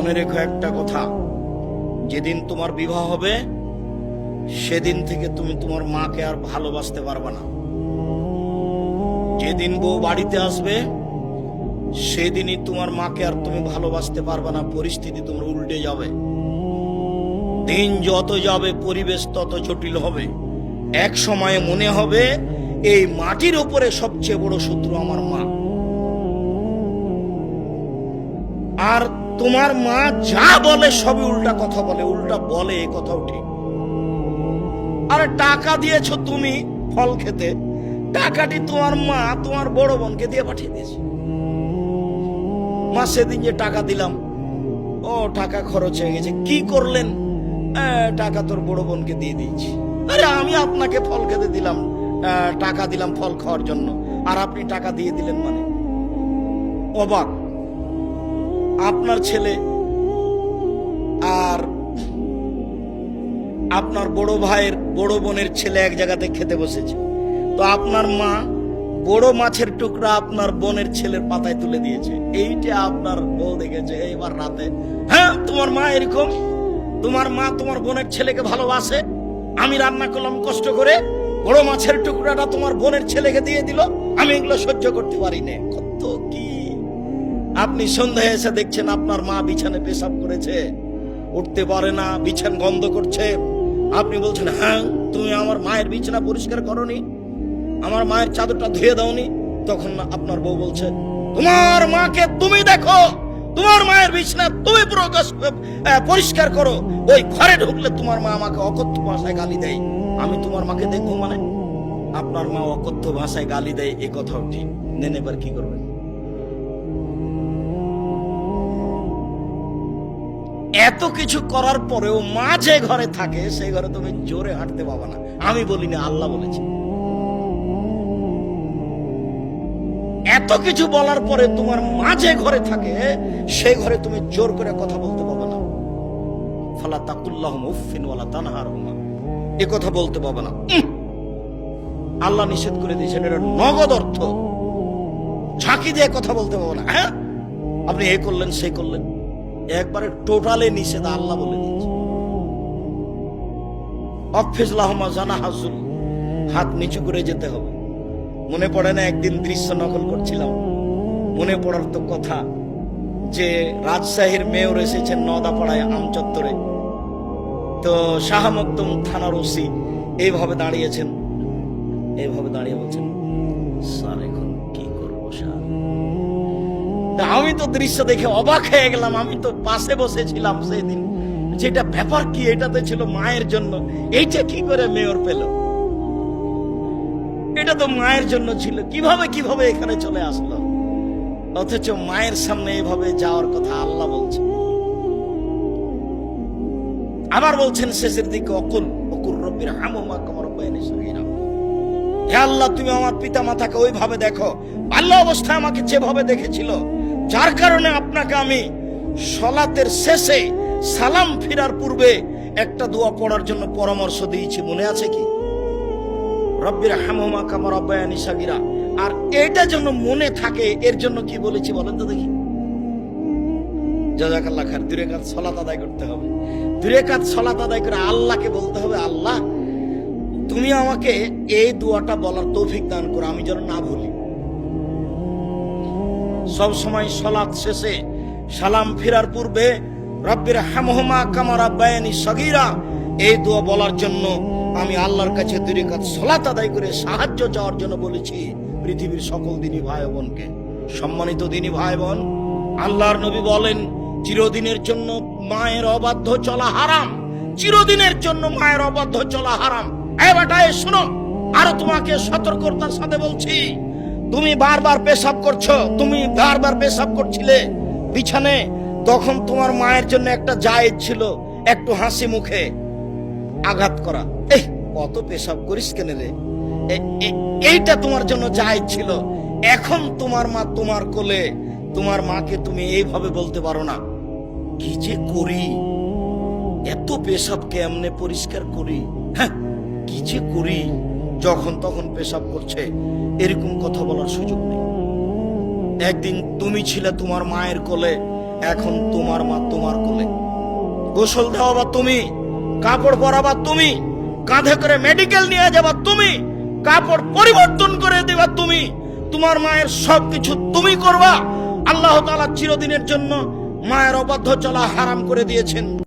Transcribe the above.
মনে রেখো একটা কথা, যেদিন তোমার বিবাহ হবে সেদিন থেকে তুমি তোমার মাকে আর ভালোবাসতে পারবে না। যেদিন বউ বাড়িতে আসবে সেদিনই তোমার মাকে আর তুমি ভালোবাসতে পারবে না। পরিস্থিতি তোমার উল্টে যাবে। দিন যত যাবে পরিবেশ তত জটিল হবে। এক সময়ে মনে হবে এই মাটির উপরে সবচেয়ে বড় শত্রু আমার মা। আর তোমার মা যা বলে সবই উল্টা কথা বলে, উল্টা বলে, এ কথাও ঠিক। আর টাকা দিয়েছো তুমি ফল খেতে, টাকাটি তোমার মা তোমার বড় বোনকে দিয়ে পাঠিয়ে দিয়েছে। মা সেদিন যে টাকা দিলাম, ও টাকা খরচ হয়ে গেছে, কি করলেন? টাকা তোর বড় বোনকে দিয়ে দিয়েছি। আরে আমি আপনাকে ফল খেতে দিলাম, টাকা দিলাম ফল খাওয়ার জন্য, আর আপনি টাকা দিয়ে দিলেন মানে? অবাক। আপনার ছেলে আর আপনার বড় ভাইয়ের বড় বোনের ছেলে এক জায়গাতে খেতে বসেছে, তো আপনার মা বড় মাছের টুকরা আপনার বোনের ছেলের পাতায় তুলে দিয়েছে। এইটা আপনার বউ দেখেছে এইবার রাতে। হ্যাঁ, তোমার মা এরকম, তোমার মা তোমার বোনের ছেলেকে ভালোবাসে। আমি রান্না করলাম কষ্ট করে, বড় মাছের টুকরাটা তোমার বোনের ছেলেকে দিয়ে দিল, আমি এগুলো সহ্য করতে পারি না। কত কি! আপনি সন্ধ্যায় এসে দেখছেন আপনার মা বিছানে পেশাব করেছে, উঠতে পারে না, বিছান গন্ধ করছে। আপনি বলছেন, হ্যাঁ তুমি আমার মায়ের বিছানা পরিষ্কার করনি, আমার মায়ের চাদরটা ধুয়ে দাওনি। তখন আপনার বউ বলছে, তোমার মাকে তুমি দেখো, তোমার মায়ের বিছানা তুমি পরিষ্কার করো। ওই ঘরে ঢুকলে তোমার মা আমাকে অকথ্য ভাষায় গালি দেয়, আমি তোমার মাকে দেখবো মানে? আপনার মা অকথ্য ভাষায় গালি দেয়, এ কথাও ঠিক। নেন, এবার কি করবেন? এত কিছু করার পরেও মা যে ঘরে থাকে সেই ঘরে তুমি জোরে হাঁটতে পাবো না। আমি বলিনি, আল্লাহ বলেছে। এত কিছু বলার পরে তোমার মা যে ঘরে থাকে সেই ঘরে তুমি জোর করে কথা বলতে পাবো না। ফালা তাকুল্লাহুম উফফিন ওয়ালা তানহারহুমা, এ কথা বলতে পাবো না। আল্লাহ নিষেধ করে দিয়েছেন, এটা নগদ অর্থ। ঝাঁকি দিয়ে কথা বলতে পাবো না। হ্যাঁ, আপনি এ করলেন সে করলেন, একবারে টোটালে নিষেধ, আল্লাহ বলে দিয়েছে। অফিস লাহমা জানা হাজুল, হাত নিচু করে যেতে হবে। মনে পড়ে না একদিন দৃশ্য নকল করছিলাম, মনে পড়ার তো কথা যে রাজশাহীর মেয়র এসেছেন নদাপাড়ায় আমচত্বরে, তো শাহ মকদুম থানার ওসি এইভাবে দাঁড়িয়েছেন, এইভাবে দাঁড়িয়ে বলছেন, স্যার এখন কি করবো স্যার? আমি তো দৃশ্য দেখে অবাক হয়ে গেলাম। আমি তো পাশে বসেছিলাম সেদিন, যেটা ব্যাপার কি, এটাতে ছিল মায়ের জন্য, এইটা কি করে মেয়র পেল? এটা তো মায়ের জন্য ছিল, কিভাবে এখানে চলে আসলো? অথচ মায়ের সামনে এভাবে যাওয়ার কথা আল্লাহ বলছে। আবার বলছেন শেষের দিকে, অকুল রব্বির হামহুমা কামা রাব্বায়ানি সগীরা, হে আল্লাহ তুমি আমার পিতা মাতাকে ওইভাবে দেখো বাল্য অবস্থায় আমাকে যেভাবে দেখেছিল, যার কারণে আপনাকে আমি সালাতের শেষে সালাম ফিরার পূর্বে একটা দোয়া পড়ার জন্য পরামর্শ দিয়েছি, মনে আছে কি? রব্বির হামহুমা কামা রাব্বায়ানি সগীরা। আর এটা যেন মনে থাকে, এর জন্য কি বলেছি বলেন তো দেখি? জাযাকাল্লাহ খায়ের। 2 রাকাত সালাত আদায় করতে হবে। 2 রাকাত সালাত আদায় করে আল্লাহকে বলতে হবে, আল্লাহ তুমি আমাকে এই দোয়াটা বলার তৌফিক দান করো, আমি যেন না ভুলি। সব সময় সালাত শেষে সালাম ফেরার পূর্বে রব্বির হামহুমা কামা রাব্বায়ানি সগীরা এই দোয়া বলার জন্য আমি আল্লাহর কাছে 2 রাকাত সালাত আদায় করে সাহায্য চাওয়ার জন্য বলেছি পৃথিবীর সকল দিনী ভাই বোনকে। সম্মানিত দিনী ভাই বোন, আল্লাহর নবী বলেন, চিরদিনের জন্য মায়ের অবাধ্য চলা হারাম, চিরদিনের জন্য মায়ের অবাধ্য চলা হারাম। এই বেটা শোনো, আরো তোমাকে সতর্কতার সাথে বলছি, তুমি বারবার পেশাব করছো, তুমি বারবার পেশাব করছিলে বিছানে, তখন তোমার মায়ের জন্য একটা জায়েজ ছিল একটু হাসি মুখে আঘাত করা। এই কত পেশাব করিস কেন রে, এইটা তোমার জন্য জায়েজ ছিল। এখন তোমার মা তোমার কোলে, তোমার মাকে তুমি এইভাবে বলতে পারো না, কি যে করি, এত পেশাব কেমনে পরিষ্কার করি, হ্যাঁ কি যে করি, যখন তখন পেশাব করছে, এরকম কথা বলার সুযোগ নেই। একদিন তুমি ছিলে তোমার মায়ের কোলে, এখন তোমার মা তোমার কোলে, গোসল দেওয়াবা তুমি, কাপড় পরাবা তুমি, কাঁধে করে মেডিকেল নিয়ে যাবা তুমি, কাপড় পরিবর্তন করে দেবা তুমি, তোমার মায়ের সবকিছু তুমি করবা। আল্লাহ তাআলা চিরদিনের জন্য মায়ের অবাধ্য চলা হারাম করে দিয়েছেন।